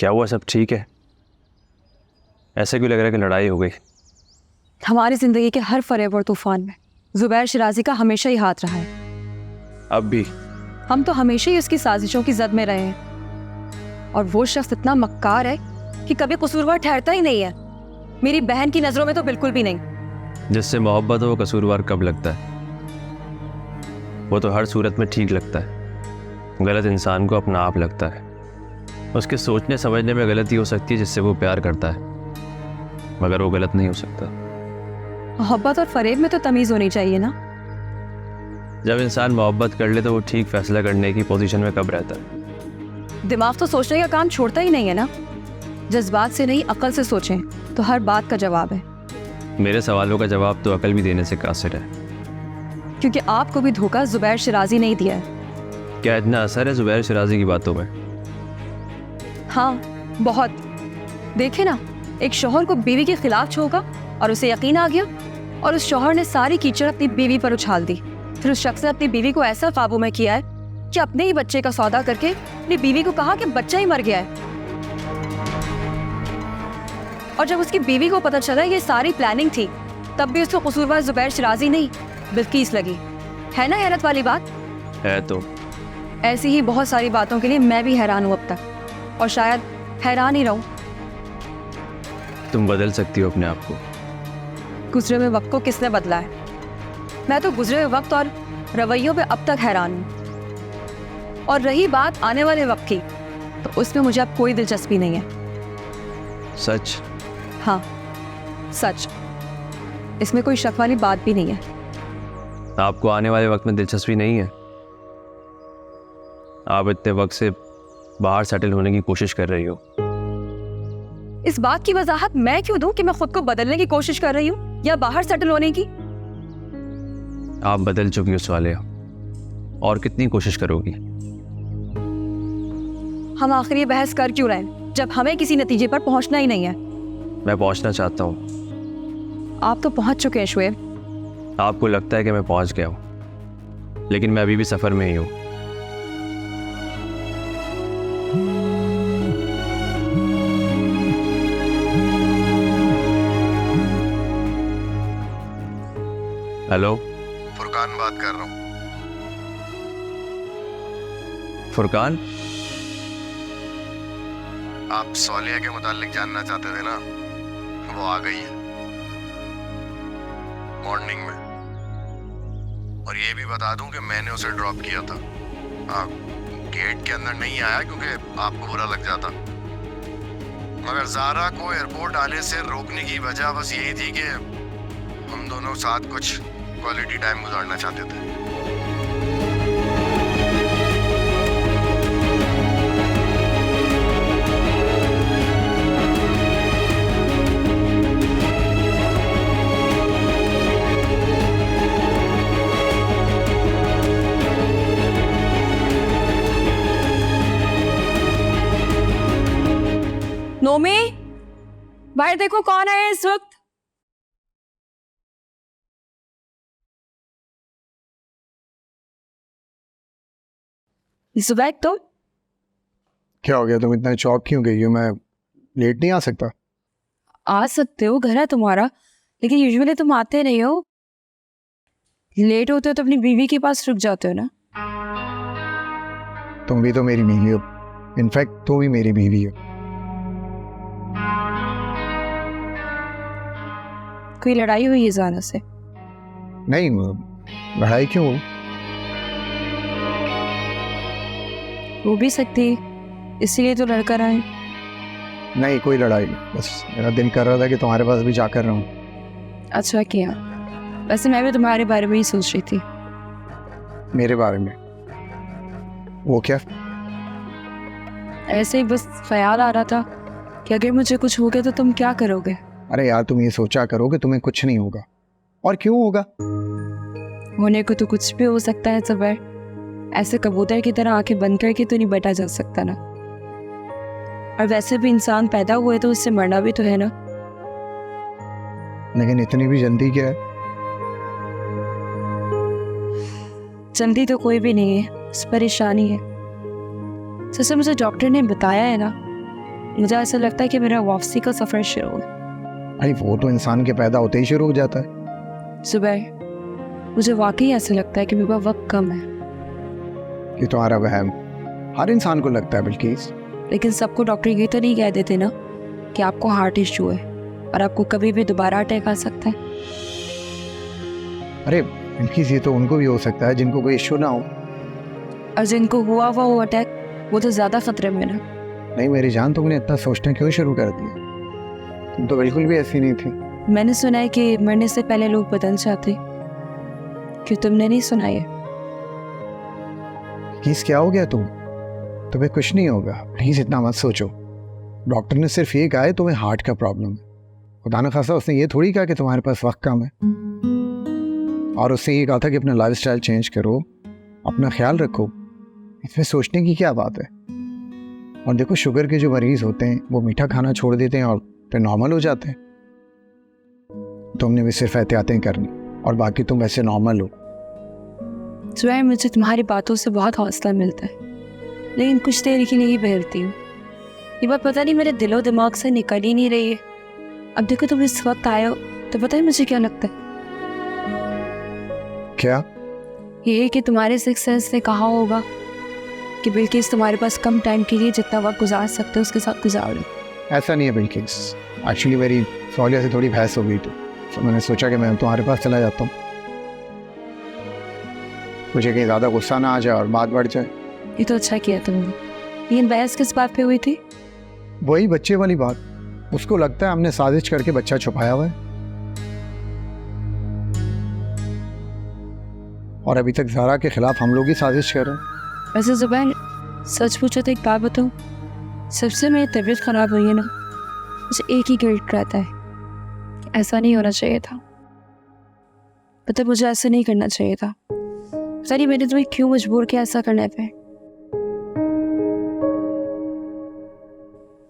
क्या हुआ, सब ठीक है? ऐसे क्यों लग रहा है कि लड़ाई हो गई? हमारी जिंदगी के हर फरेब और तूफान में जुबैर शिराजी का हमेशा ही हाथ रहा है। अब भी? हम तो हमेशा ही उसकी साजिशों की जद में रहे हैं और वो शख्स इतना मक्कार है कि कभी कसूरवार ठहरता ही नहीं है। मेरी बहन की नजरों में तो बिल्कुल भी नहीं। जिससे मोहब्बत हो वो कसूरवार कब लगता है? वो तो हर सूरत में ठीक लगता है। गलत इंसान को अपना आप लगता है। उसके सोचने समझने में गलती हो सकती है जिससे वो प्यार करता है, मगर वो गलत नहीं हो सकता। मोहब्बत और फरेब में तो तमीज होनी चाहिए ना। जब इंसान मोहब्बत कर ले तो वो ठीक फैसला करने की पोजीशन में कब रहता है? दिमाग तो सोचने का काम छोड़ता ही नहीं है ना। जज्बात से नहीं, अकल से सोचें तो हर बात का जवाब है। मेरे सवालों का जवाब तो अकल भी देने से कासिर है। क्योंकि आपको भी धोखा जुबैर शिराजी नहीं दिया है। क्या इतना असर है जुबैर शिराजी की बातों में? हाँ, बहुत। देखे ना, एक शौहर को बीवी के खिलाफ छोका और उसे यकीन आ गया और उस शौहर ने सारी कीचड़ अपनी बीवी पर उछाल दी। फिर उस शख्स ने अपनी बीवी को ऐसा काबू में किया है कि अपने ही बच्चे का सौदा करके अपनी बीवी को कहा कि बच्चा ही मर गया है। और जब उसकी बीवी को पता चला ये सारी प्लानिंग थी, तब भी उसको कसूरवार जुबैर शिराजी नहीं बिल्किस लगी। है ना हैरत वाली बात? है तो। ऐसी ही बहुत सारी बातों के लिए मैं भी हैरान हूँ अब तक, और शायद हैरान ही रहूं। तुम बदल सकती हो अपने आप को। गुजरे हुए वक्त को किसने बदला है? मैं तो गुजरे हुए वक्त और रवैयों पे अब तक हैरान हूँ। और रही बात आने वाले वक्त की, तो उसमें मुझे अब कोई दिलचस्पी नहीं है। सच? हाँ, सच। इसमें कोई शक वाली बात भी नहीं है। आपको आने वाले वक्त में दिलचस्पी नहीं है? आप इतने वक्त से बाहर सेटल होने की कोशिश कर रही हो। इस बात की वजाहत मैं क्यों दूं कि मैं खुद को बदलने की कोशिश कर रही हूँ या बाहर सेटल होने की? आप बदल चुकी हो सालिया, और कितनी कोशिश करोगी? हम आखिर ये बहस कर क्यों रहे हैं जब हमें किसी नतीजे पर पहुंचना ही नहीं है? मैं पहुंचना चाहता हूं। आप तो पहुंच चुके हैं शुएब। आपको लगता है कि मैं पहुंच गया हूं, लेकिन मैं अभी भी सफर में ही हूं। हेलो, फुरकान बात कर रहा हूँ। फुरकान? आप सौलिया के मुतालिक जानना चाहते थे ना? वो आ गई है मॉर्निंग में। और ये भी बता दूं कि मैंने उसे ड्रॉप किया था। आप गेट के अंदर नहीं आया क्योंकि आपको बुरा लग जाता, मगर ज़ारा को एयरपोर्ट आने से रोकने की वजह बस यही थी कि हम दोनों साथ कुछ क्वालिटी टाइम गुजारना चाहते थे। नोमी, बाहर देखो कौन आया इस वक्त। जुबैर, तुम? क्या हो गया? तुम इतना चौक क्यों गई हो? मैं लेट नहीं आ सकता? आ सकते हो, घर है तुम्हारा, लेकिन यूजुअली तुम आते नहीं हो। लेट होते हो तो अपनी बीवी के पास रुक जाते हो ना। तुम भी तो मेरी बीवी हो। इनफैक्ट तुम भी मेरी बीवी हो। कोई लड़ाई हुई है ज़ारा से? नहीं, लड़ाई क्यों हो? वो भी सकती, इसीलिए तो लड़कर आए। नहीं, कोई लड़ाई नहीं। बस मेरा दिल कर रहा था कि तुम्हारे पास भी जाकर रहूं। अच्छा किया। वैसे मैं भी तुम्हारे बारे में ही सोच रही थी। मेरे बारे में? वो क्या? ऐसे ही बस ख्याल आ रहा था कि अगर मुझे कुछ हो गया तो तुम क्या करोगे? अरे यार, तुम ये सोचा करो कि तुम्हें कुछ नहीं होगा। और क्यों होगा? होने को तो कुछ भी हो सकता है जुबैर। ऐसे कबूतर की तरह आंखें बंद करके तो नहीं बैठा जा सकता ना। और वैसे भी इंसान पैदा हुए तो उससे मरना भी तो है ना। लेकिन इतनी भी जल्दी क्या है? जल्दी तो कोई भी नहीं है, बस परेशानी है। जैसे मुझे डॉक्टर ने बताया है ना मुझे ऐसा लगता है कि मेरा वापसी का सफ़र शुरू है। अरे वो तो इंसान के पैदा होते ही शुरू हो जाता है। जुबैर, मुझे वाकई ऐसा लगता है कि मेरे पास वक्त कम है। ये तुम्हारा वहम हर इंसान को लगता है बिल्किस। लेकिन सबको डॉक्टर ये तो नहीं कह देते ना कि आपको हार्ट इशू है और आपको कभी भी दोबारा अटैक आ सकता है। अरे बिल्किस, ये तो उनको भी हो सकता है जिनको कोई इश्यू ना हो। और जिनको हुआ वो अटैक, वो तो ज़्यादा खतरे में ना। नहीं मेरी जान, तुमने इतना सोचना क्यों शुरू कर दिया? तुम तो बिल्कुल भी ऐसी नहीं थी। मैंने सुना है कि मरने से पहले लोग बदल जाते। क्यों तुमने नहीं सुना ये? किस क्या हो गया तुम्हें कुछ नहीं होगा, प्लीज इतना मत सोचो। डॉक्टर ने सिर्फ ये कहा है तुम्हें हार्ट का प्रॉब्लम है। खुदा न खासा उसने ये थोड़ी कहा कि तुम्हारे पास वक्त कम है। और उसने ये कहा था कि अपना लाइफस्टाइल चेंज करो, अपना ख्याल रखो। इसमें सोचने की क्या बात है? और देखो, शुगर के जो मरीज होते हैं वो मीठा खाना छोड़ देते हैं और फिर नॉर्मल हो जाते हैं। तुमने भी सिर्फ एहतियातें करनी और बाकी तुम वैसे नॉर्मल हो। जुबैर, मुझे तुम्हारी बातों से बहुत हौसला मिलता है, लेकिन कुछ देर के लिए ही बहरती हूँ। ये बात पता नहीं मेरे दिलो दिमाग से निकल ही नहीं रही है। अब देखो तुम इस वक्त आए हो तो पता है मुझे क्या लगता है? क्या? ये कि तुम्हारे सिक्स सेंस ने कहा होगा कि बिल्किस तुम्हारे पास कम टाइम के लिए जितना वक्त गुजार सकते हो उसके साथ गुजार लो। ऐसा नहीं है बिल्किस, एक्चुअली मेरी सौलिया से थोड़ी बहस हो गई थी, तो मैंने सोचा कि मैं तुम्हारे पास चला जाता हूँ। मुझे कहीं ज़्यादा गुस्सा ना आ जाए और बात बढ़ जाए। ये तो अच्छा किया तुमने। लेकिन बहस किस बात पे हुई थी? वही बच्चे वाली बात। उसको लगता है हमने साजिश करके बच्चा छुपाया हुआ है, और अभी तक ज़ारा के खिलाफ हम लोग ही साजिश कर रहे हैं। वैसे जुबैर, सच पूछो तो एक बात बताऊँ, सबसे मेरी तबीयत ख़राब हुई है ना, मुझे एक ही गिल्ट रहता है, ऐसा नहीं होना चाहिए था। पता, मुझे ऐसा नहीं करना चाहिए था। पता नहीं मैंने तुम्हें क्यों मजबूर किया ऐसा करने पे।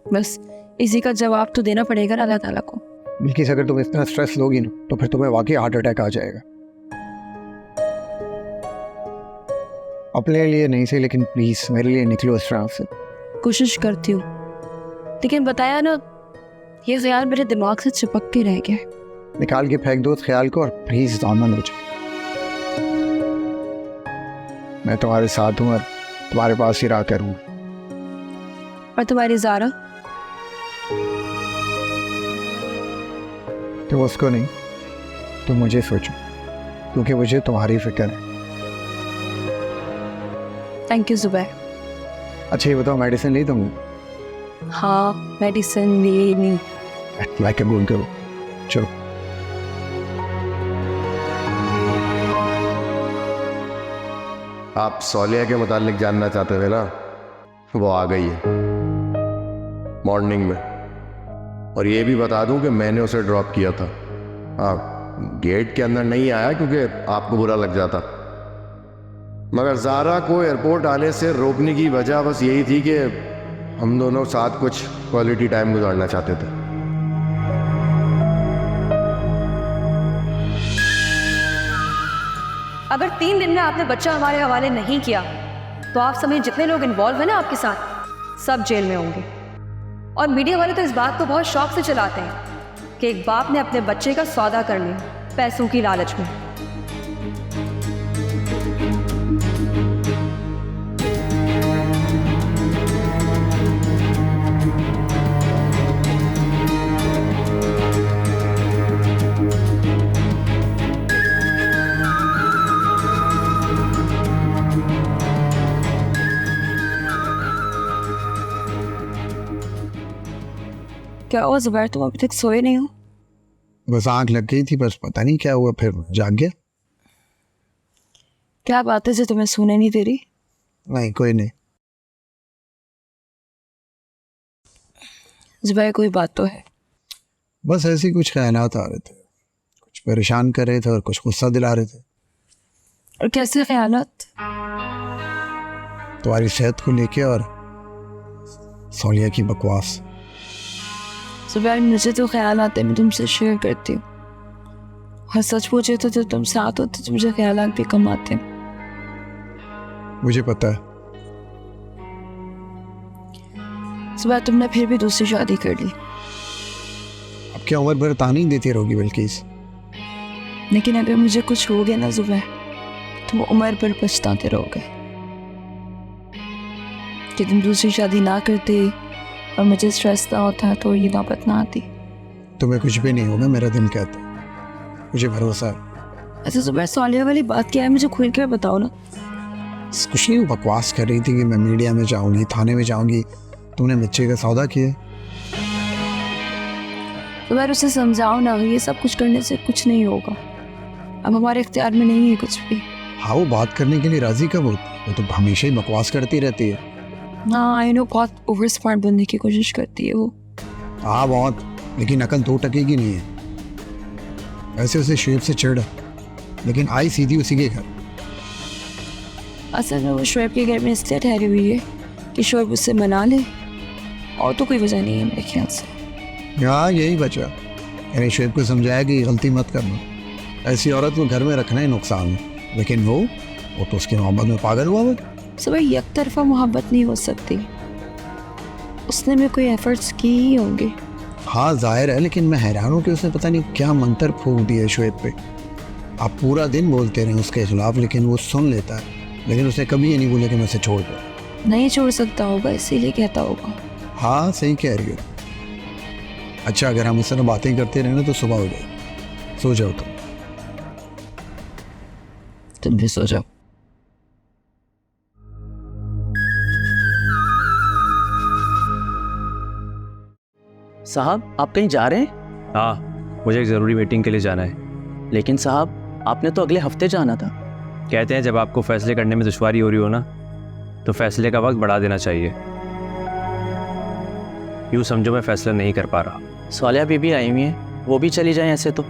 बस इसी का जवाब तो देना पड़ेगा ना अल्लाह ताला को। बिल्किस, अगर तुम इतना स्ट्रेस लोगी ना तो फिर तुम्हें वाकई हार्ट अटैक आ जाएगा। अपने लिए नहीं सही, लेकिन प्लीज मेरे लिए निकलो इस ट्रांस से। कोशिश करती हूँ, लेकिन बताया ना, ये ख्याल मेरे दिमाग से चिपक के रह गया। निकाल के फेंक दो उस ख्याल को और प्लीज नॉर्मल हो जाओ। मैं तुम्हारे साथ हूँ और तुम्हारे पास ही रहा करूँगा। और तुम्हारी ज़ारा? तुम उसको नहीं, तुम मुझे सोचो, क्योंकि मुझे तुम्हारी फिक्र है। Thank you Zubair. अच्छा ये बताओ, मेडिसिन ली तुमने? हाँ, मेडिसिन ली। Like a good girl. चलो। आप सौलिया के मुतालिक जानना चाहते थे ना? वो आ गई है मॉर्निंग में। और ये भी बता दूं कि मैंने उसे ड्रॉप किया था। गेट के अंदर नहीं आया क्योंकि आपको बुरा लग जाता, मगर ज़ारा को एयरपोर्ट आने से रोकने की वजह बस यही थी कि हम दोनों साथ कुछ क्वालिटी टाइम गुजारना चाहते थे। अगर 3 दिन में आपने बच्चा हमारे हवाले नहीं किया तो आप समेत जितने लोग इन्वॉल्व हैं ना आपके साथ, सब जेल में होंगे। और मीडिया वाले तो इस बात को बहुत शौक से चलाते हैं कि एक बाप ने अपने बच्चे का सौदा कर लिया पैसों की लालच में। क्या हुआ जुबैर, तुम अभी तक सोए नहीं हो? बस आंख लग गई थी, बस पता नहीं क्या हुआ, फिर जाग गया। क्या बात है जो तुम्हें सोने नहीं दे रही? नहीं कोई नहीं। जुबैर, कोई बात तो है? बस ऐसे कुछ ख्यालात आ रहे थे, कुछ परेशान कर रहे थे और कुछ गुस्सा दिला रहे थे। और कैसे ख्यालात? तुम्हारी सेहत को लेके और सौलिया की बकवास। जुबैर, मुझे तो ख्याल आते हैं, मैं तुमसे शेयर करती हूँ। और सच पूछे तो जब तुम साथ होते तो मुझे ख्यालात भी कम आते हैं। मुझे पता है। सुबह तुमने फिर भी दूसरी शादी कर ली, अब क्या उम्र भर तानी देती रहोगी बिल्किस? लेकिन अगर मुझे कुछ हो गया ना जुबैर, तो वो उम्र भर पछताते रहोगे कि तुम दूसरी शादी ना करते और मुझे स्ट्रेस ना होता तो ये नौबत ना आती। तुम्हें कुछ भी नहीं होगा, मेरा दिल कहता है, मुझे भरोसा है। अच्छा जुबैर, सालिया वाली बात क्या है, मुझे खुल कर बताओ ना। कुछ नहीं, वो बकवास कर रही थी कि मैं मीडिया में जाऊंगी, थाने में जाऊंगी, तुमने बच्चे का सौदा किया। जुबैर उसे समझाओ ना, ये सब कुछ करने से कुछ नहीं होगा, अब हमारे इख्तियार में नहीं है कुछ भी। हाँ, वो बात करने के लिए राजी कब होती है? वो तो हमेशा ही बकवास करती रहती है। हाँ आई नो, बहुत ओवर स्मार्ट बनने की कोशिश करती है वो। हाँ बहुत, लेकिन अकल 2 टके की नहीं है। वैसे उसे शेप से चिढ़ है, लेकिन आई सीधी उसी के घर। असल में वो शोएब के घर में इसलिए ठहरी हुई है कि शोएब उससे मना ले, और तो कोई वजह नहीं है मेरे ख्याल से। हाँ यही बचा, यानी शेब को समझाया कि गलती मत करना, ऐसी औरत को घर में रखना ही नुकसान है। लेकिन वो तो उसकी मोहब्बत में पागल हुआ वो। सब एक तरफा मोहब्बत नहीं हो सकती, उसने में कोई एफर्ट्स की ही होंगे। हाँ जाहिर है, लेकिन मैं हैरान हूँ कि उसने पता नहीं क्या मंत्र फूंक दिया शोएब पे। आप पूरा दिन बोलते रहे उसके खिलाफ, लेकिन वो सुन लेता है। लेकिन उसने कभी ये नहीं बोला कि मैं उसे छोड़ दूँ। नहीं छोड़ सकता होगा, इसीलिए कहता होगा। हाँ सही कह रही हो। अच्छा, अगर हम इस तरह बातें करते रहे ना तो सुबह हो जाए। सो जाओ तुम भी सो जाओ। साहब आप कहीं जा रहे हैं? हाँ, मुझे एक ज़रूरी मीटिंग के लिए जाना है। लेकिन साहब आपने तो अगले हफ्ते जाना था। कहते हैं जब आपको फैसले करने में दुश्वारी हो रही हो ना, तो फैसले का वक्त बढ़ा देना चाहिए। यूँ समझो मैं फैसला नहीं कर पा रहा। सालिया बीबी आई हुई है, वो भी चली जाए ऐसे तो।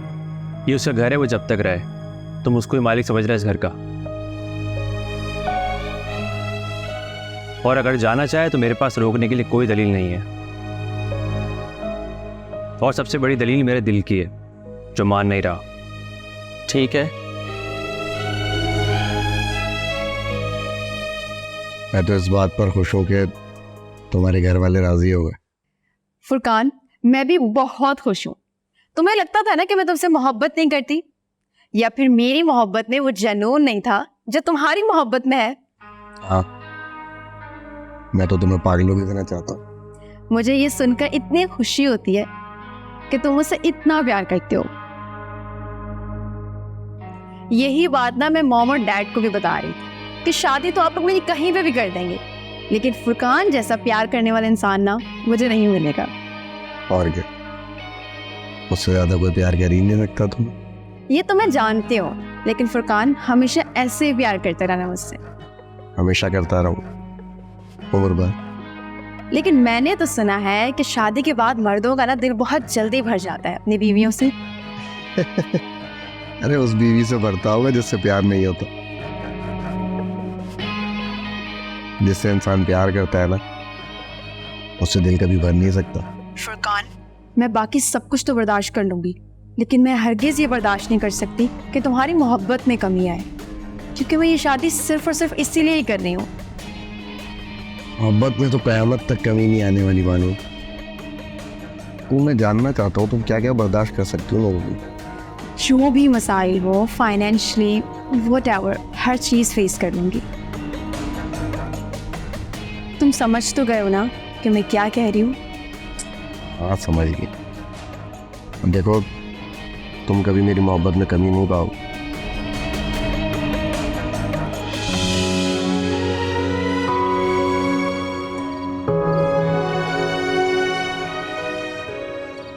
ये उसका घर है, वो जब तक रहे। तुम उसको ही मालिक समझ रहे हो इस घर का। और अगर जाना चाहे तो मेरे पास रोकने के लिए कोई दलील नहीं है। और सबसे बड़ी दलील मेरे दिल की है, जो मान नहीं रहा। ठीक है, मैं तो इस बात पर खुश हूं कि तुम्हारे घर वाले राजी हो गए। फुरकान, मैं भी बहुत खुश हूँ। तुम्हें लगता था ना कि मैं तुमसे मोहब्बत नहीं करती, या फिर मेरी मोहब्बत में वो जुनून नहीं था जो तुम्हारी मोहब्बत में है। हाँ, मैं तो तुम्हें पागलों की तरह चाहता हूँ। मुझे ये सुनकर इतनी खुशी होती है कि तुम मुझसे इतना प्यार करते हो। यही बात ना मैं मॉम और डैड को भी बता रही थी कि शादी तो आप लोग मेरी कहीं पे भी कर देंगे, लेकिन फुरकान जैसा प्यार करने वाला इंसान ना मुझे नहीं मिलेगा। और क्या, मुझसे ज्यादा कोई प्यार कर ही नहीं रखता तुम। ये तो मैं जानती हूँ, लेकिन फुरकान हमेशा ऐसे ही प्यार करते रहना मुझसे। हमेशा करता रहूं, उम्र भर। लेकिन मैंने तो सुना है कि शादी के बाद मर्दों का ना दिल बहुत जल्दी भर जाता है अपनी बीवियों से। अरे उस बीवी से भरता होगा जिससे प्यार नहीं होता। जिससे इंसान प्यार करता है ना, उससे दिल कभी भर नहीं सकता। फुरकान, मैं बाकी सब कुछ तो बर्दाश्त कर लूंगी, लेकिन मैं हरगिज ये बर्दाश्त नहीं कर सकती कि तुम्हारी मोहब्बत में कमी आए, क्योंकि मैं ये शादी सिर्फ और सिर्फ इसीलिए ही कर रही हूँ। मोहब्बत में तो कयामत तक कमी नहीं आने वाली मानो। मैं जानना चाहता हूँ तुम क्या क्या बर्दाश्त कर सकती हो लोगों की। जो भी मसाइल हो, फाइनेंशियली व्हाटएवर, हर चीज़ फेस कर लूँगी। तुम समझ तो गए हो ना कि मैं क्या कह रही हूँ? हाँ समझ गई। देखो, तुम कभी मेरी मोहब्बत में कमी नहीं पाओ।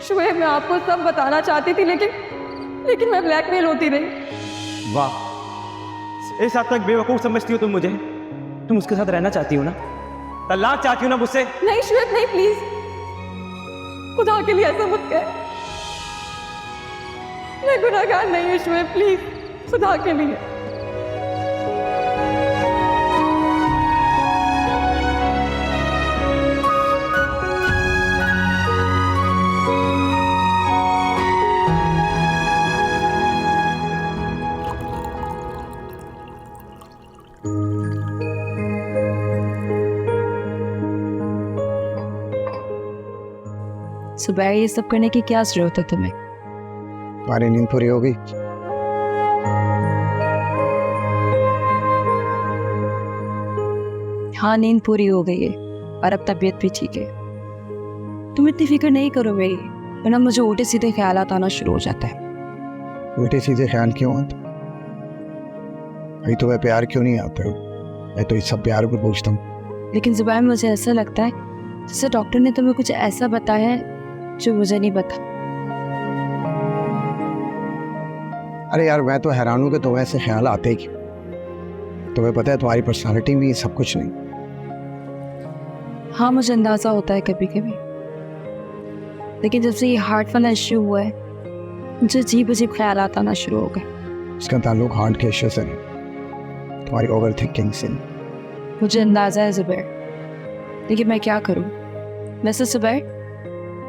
शुएब, मैं आपको सब बताना चाहती थी, लेकिन मैं ब्लैकमेल होती रही। वाह, इस हद तक बेवकूफ समझती हो तुम मुझे? तुम उसके साथ रहना चाहती हो ना? तलाक चाहती हो ना मुझसे? नहीं शुएब, नहीं, प्लीज, खुदा के लिए ऐसा मत कह। मैं गुनहगार नहीं हूँ शुएब, प्लीज, खुदा के लिए। सुबह ये सब करने की क्या जरूरत है तुम्हें? तुम्हारी नींद पूरी हो गई? हाँ, नींद पूरी हो गई है और अब तबीयत भी ठीक है। तुम इतनी फिक्र नहीं करो मेरी, वरना मुझे उल्टे सीधे ख्यालात आना शुरू हो जाता है। उल्टे सीधे ख्याल क्यों आते? भाई तुम्हें प्यार क्यों नहीं आता? मैं तो इस सब प्यार को पूछता हूँ। लेकिन जुबैर, मुझे ऐसा लगता है जैसे डॉक्टर ने तुम्हें कुछ ऐसा बताया है जो मुझे नहीं पता। अरे यार, मैं तो हैरान हूँ कि तुम्हें ऐसे ख्याल आते क्यों? तुम्हें पता है तुम्हारी पर्सनालिटी में सब कुछ नहीं। हाँ, मुझे अंदाज़ा होता है कभी कभी, लेकिन जब से ये हार्ट वाला इश्यू हुआ है मुझे अजीब अजीब ख्यालात आना शुरू हो गए। इसका ताल्लुक हार्ट के इश्यू से नहीं, तुम्हारी ओवर थिंकिंग से। मुझे अंदाज़ा है जुबैर, लेकिन मैं क्या करूँ? वैसे जुबैर,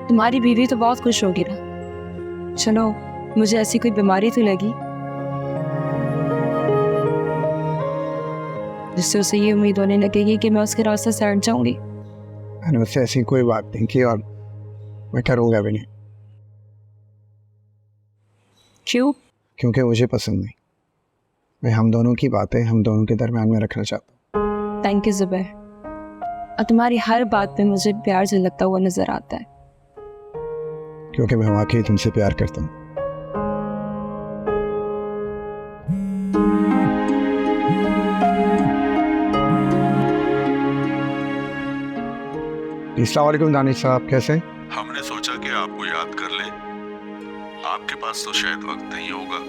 तुम्हारी बीवी तो बहुत खुश होगी ना? चलो, मुझे ऐसी कोई बीमारी तो लगी जिससे उसे ये उम्मीद होने लगेगी कि मैं उसके रास्ते से हट जाऊंगी। मैंने उससे ऐसी कोई बात नहीं की और मैं करूँगा भी नहीं। क्यों? क्योंकि मुझे पसंद नहीं। मैं हम दोनों की बातें हम दोनों के दरम्यान में रखना चाहता हूँ। थैंक यू जुबैर, और तुम्हारी हर बात में मुझे प्यार झलकता हुआ नजर आता है। क्योंकि मैं वाकई तुमसे प्यार करता हूँ। अस्सलाम वालेकुम दानिश साहब, कैसे? हमने सोचा कि आपको याद कर लें। आपके पास तो शायद वक्त नहीं होगा।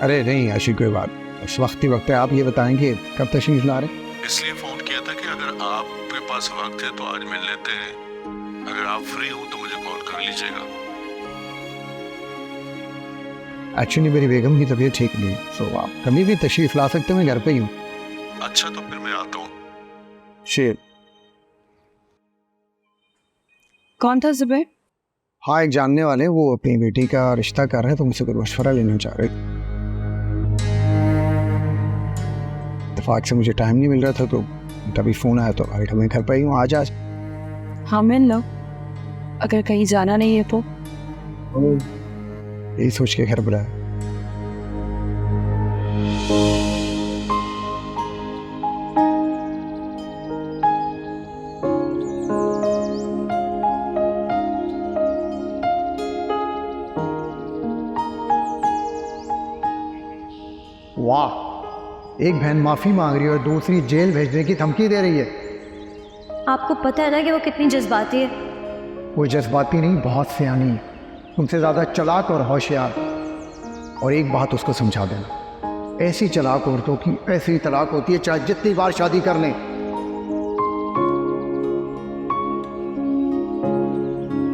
अरे नहीं, ऐसी कोई बात, उस वक्त ही वक्त है। आप ये बताएं कि कब तशरीफ ला रहे? इसलिए फोन किया था कि अगर आपके पास वक्त है तो आज मिल लेते हैं। अगर आप फ्री हो तो मुझे कॉल कर लीजिएगा। एक्चुअली मेरी बेगम की तबीयत ठीक नहीं है, तो आप कभी भी तशरीफ ला सकते हैं। मैं घर पे ही हूँ। अच्छा, तो फिर मैं आता हूँ। शेर। कौन था जुबैर? हाँ, एक जानने वाले, वो अपनी बेटी का रिश्ता कर रहे हैं तो मुझसे कुछ मशवरा लेना चाह रहे थे। इत्तेफाक से मुझे टाइम नहीं मिल रहा था तो तभी फ़ोन आया तो भाई मैं घर पर ही हूँ। आज हाँ, मिल लो। अगर कहीं जाना नहीं है तो? यही सोच के घर बुलाया। वाह, एक बहन माफी मांग रही है और दूसरी जेल भेजने की धमकी दे रही है। आपको पता है ना कि वो कितनी जज्बाती है। वो जज्बाती नहीं, बहुत सियानी है, तुमसे ज़्यादा चालाक और होशियार। और एक बात उसको समझा देना, ऐसी चालाक औरतों की ऐसी तलाक होती है चाहे जितनी बार शादी कर लें।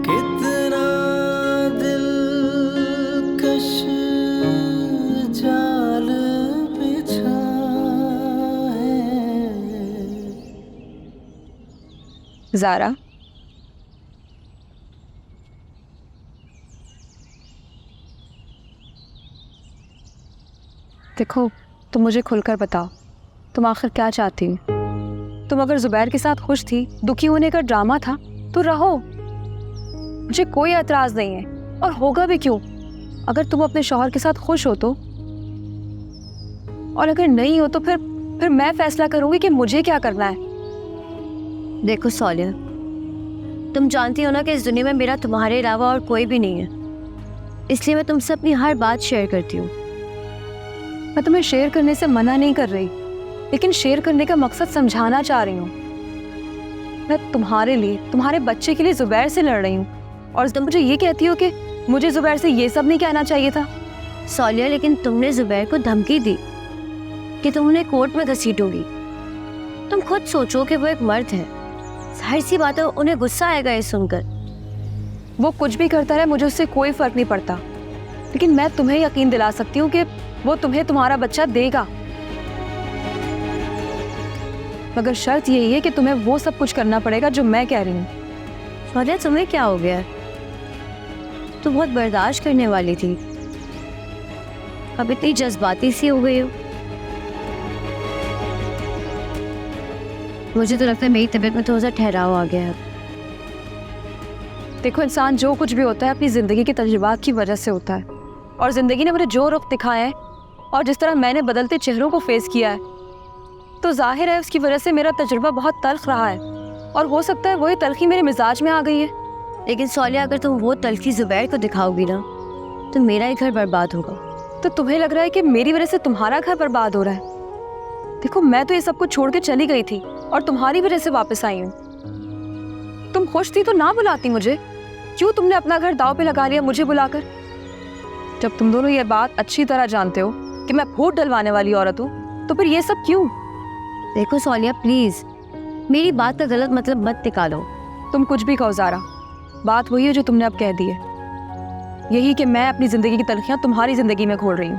कितना दिलकश जाल बिछा है। ज़ारा, देखो, तुम मुझे खुलकर बताओ, तुम आखिर क्या चाहती हो? तुम अगर जुबैर के साथ खुश थी, दुखी होने का ड्रामा था, तो रहो, मुझे कोई एतराज़ नहीं है, और होगा भी क्यों? अगर तुम अपने शौहर के साथ खुश हो तो, और अगर नहीं हो तो फिर मैं फैसला करूंगी कि मुझे क्या करना है। देखो सोलिया, तुम जानती हो ना कि इस दुनिया में मेरा तुम्हारे अलावा और कोई भी नहीं है, इसलिए मैं तुमसे अपनी हर बात शेयर करती हूँ। मैं तुम्हें शेयर करने से मना नहीं कर रही, लेकिन शेयर करने का मकसद समझाना चाह रही हूँ। मैं तुम्हारे लिए, तुम्हारे बच्चे के लिए जुबैर से लड़ रही हूँ, और तुम मुझे ये कहती हो कि मुझे जुबैर से ये सब नहीं कहना चाहिए था। सोलिया, लेकिन तुमने जुबैर को धमकी दी कि तुम उन्हें कोर्ट में घसीटोगी। तुम खुद सोचो कि वो एक मर्द है, जाहिर सी बात है उन्हें गुस्सा आएगा ये सुनकर। वो कुछ भी करता रहे, मुझे उससे कोई फर्क नहीं पड़ता, लेकिन मैं तुम्हें यकीन दिला सकती हूँ कि वो तुम्हें तुम्हारा बच्चा देगा, मगर शर्त यही है कि तुम्हें वो सब कुछ करना पड़ेगा जो मैं कह रही हूँ। सोलिया, तुम्हें क्या हो गया? तुम बहुत बर्दाश्त करने वाली थी, अब इतनी जज्बाती सी हो गई हो। मुझे तो लगता है मेरी तबीयत में थोड़ा सा ठहराव आ गया है। देखो, इंसान जो कुछ भी होता है अपनी ज़िंदगी के तजुर्बात की वजह से होता है, और ज़िंदगी ने मुझे जो रुख दिखाया है और जिस तरह मैंने बदलते चेहरों को फेस किया है, तो जाहिर है उसकी वजह से मेरा तजुर्बा बहुत तल्ख रहा है, और हो सकता है वही तल्खी मेरे मिजाज में आ गई है। लेकिन सौलिया, अगर तुम वो तलखी जुबैर को दिखाओगी ना तो मेरा ही घर बर्बाद होगा। तो तुम्हें लग रहा है कि मेरी वजह से तुम्हारा घर बर्बाद हो रहा है? देखो, मैं तो ये सब कुछ छोड़ के चली गई थी और तुम्हारी वजह से वापस आई हूँ। तुम खुश थी तो ना बुलाती मुझे, क्यों तुमने अपना घर दाव पे लगा लिया मुझे बुलाकर? जब तुम दोनों ये बात अच्छी तरह जानते हो कि मैं फूट डलवाने वाली औरत हूँ, तो फिर ये सब क्यों? देखो सौलिया, प्लीज मेरी बात का गलत मतलब मत निकालो। तुम कुछ भी कहो ज़ारा, बात वही है जो तुमने अब कह दी है, यही कि मैं अपनी जिंदगी की तलखियां तुम्हारी जिंदगी में खोल रही हूँ।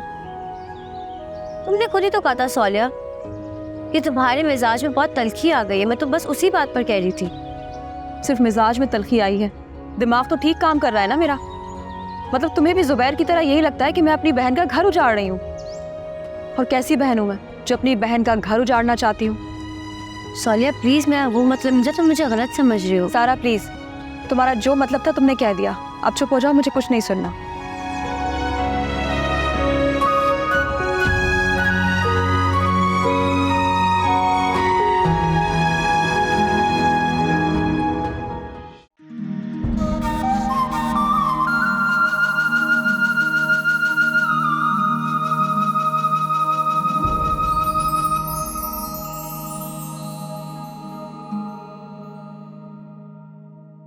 तुमने खुद ही तो कहा था सौलिया कि तुम्हारे मिजाज में बहुत तलखी आ गई है। मैं तो बस उसी बात पर कह रही थी। सिर्फ मिजाज में तलखी आई है, दिमाग तो ठीक काम कर रहा है ना मेरा। मतलब तुम्हें भी जुबैर की तरह यही लगता है कि मैं अपनी बहन का घर उजाड़ रही हूँ? और कैसी बहन हूँ मैं जो अपनी बहन का घर उजाड़ना चाहती हूँ? सौलिया प्लीज, मैं वो मतलब मुझे तुम मुझे गलत समझ रही हो। सारा प्लीज, तुम्हारा जो मतलब था तुमने कह दिया, अब चुप हो जाओ, मुझे कुछ नहीं सुनना।